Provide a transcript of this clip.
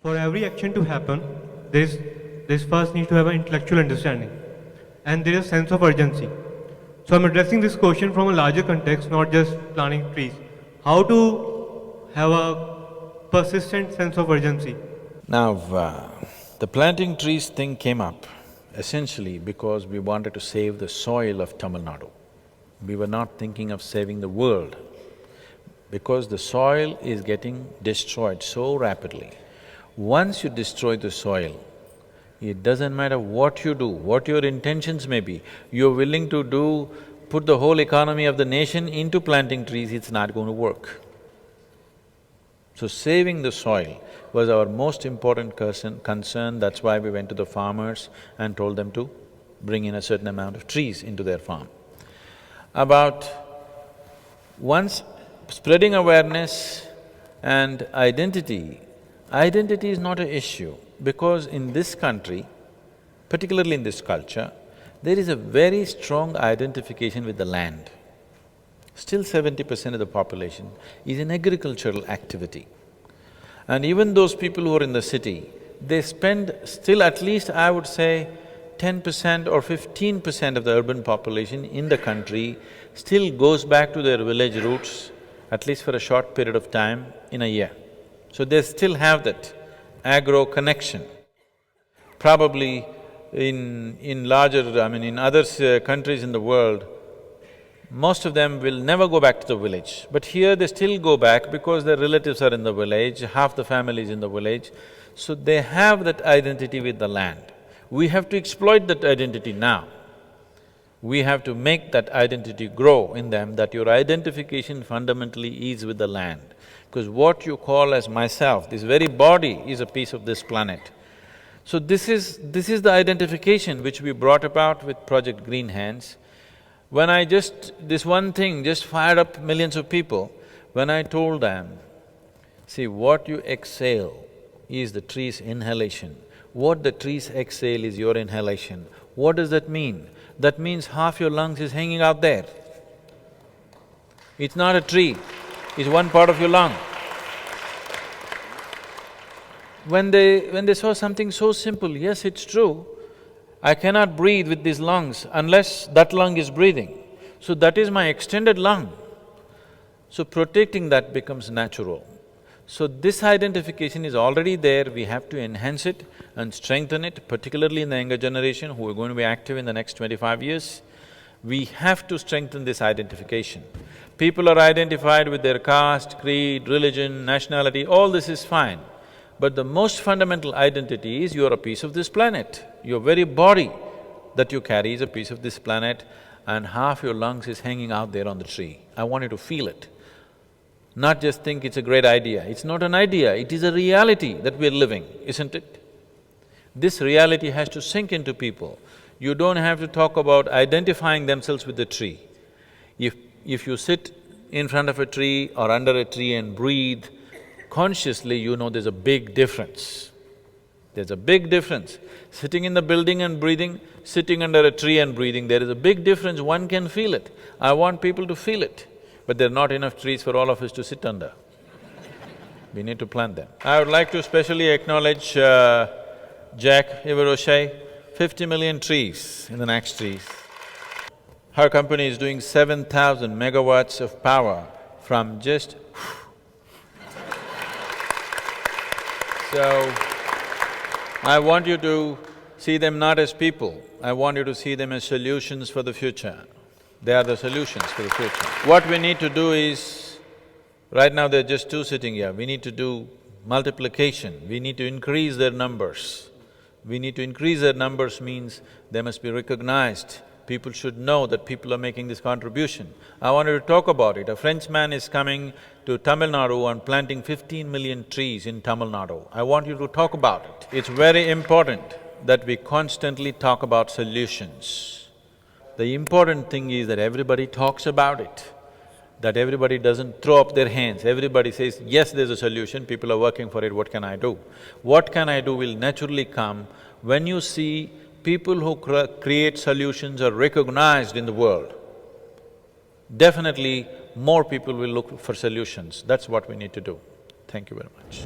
For every action to happen, there is first need to have an intellectual understanding, and there is a sense of urgency. So I'm addressing this question from a larger context, not just planting trees. How to have a persistent sense of urgency? Now, the planting trees thing came up essentially because we wanted to save the soil of Tamil Nadu. We were not thinking of saving the world, because the soil is getting destroyed so rapidly. Once you destroy the soil, it doesn't matter what you do, what your intentions may be, you're willing to put the whole economy of the nation into planting trees, it's not going to work. So saving the soil was our most important concern, that's why we went to the farmers and told them to bring in a certain amount of trees into their farm. Once spreading awareness and identity is not an issue, because in this country, particularly in this culture, there is a very strong identification with the land. Still 70% of the population is in agricultural activity. And even those people who are in the city, they spend still at least, I would say, 10% or 15% of the urban population in the country still goes back to their village roots, at least for a short period of time in a year. So they still have that agro connection. Probably in other countries in the world, most of them will never go back to the village. But here they still go back because their relatives are in the village, half the family is in the village, so they have that identity with the land. We have to exploit that identity now. We have to make that identity grow in them, that your identification fundamentally is with the land. Because what you call as myself, this very body is a piece of this planet. So this is the identification which we brought about with Project Green Hands. When this one thing just fired up millions of people, when I told them, see, what you exhale is the tree's inhalation. What the trees exhale is your inhalation. What does that mean? That means half your lungs is hanging out there. It's not a tree, it's one part of your lung. When they saw something so simple, yes, it's true, I cannot breathe with these lungs unless that lung is breathing. So that is my extended lung. So protecting that becomes natural. So this identification is already there, we have to enhance it and strengthen it, particularly in the younger generation who are going to be active in the next 25 years. We have to strengthen this identification. People are identified with their caste, creed, religion, nationality, all this is fine. But the most fundamental identity is you're a piece of this planet. Your very body that you carry is a piece of this planet, and half your lungs is hanging out there on the tree. I want you to feel it. Not just think it's a great idea. It's not an idea, it is a reality that we're living, isn't it? This reality has to sink into people. You don't have to talk about identifying themselves with the tree. If you sit in front of a tree or under a tree and breathe consciously, you know there's a big difference. There's a big difference. Sitting in the building and breathing, sitting under a tree and breathing, there is a big difference, one can feel it. I want people to feel it, but there are not enough trees for all of us to sit under. We need to plant them. I would like to specially acknowledge Jack Ivaroshe, 50 million trees in the next trees. Her company is doing 7,000 megawatts of power from just So, I want you to see them not as people, I want you to see them as solutions for the future. They are the solutions for the future. What we need to do is, right now there are just two sitting here, we need to do multiplication, we need to increase their numbers. We need to increase their numbers means they must be recognized. People should know that people are making this contribution. I wanted to talk about it. A Frenchman is coming to Tamil Nadu and planting 15 million trees in Tamil Nadu. I want you to talk about it. It's very important that we constantly talk about solutions. The important thing is that everybody talks about it, that everybody doesn't throw up their hands. Everybody says, yes, there's a solution, people are working for it, what can I do? What can I do will naturally come when you see people who create solutions are recognized in the world. Definitely more people will look for solutions, that's what we need to do. Thank you very much.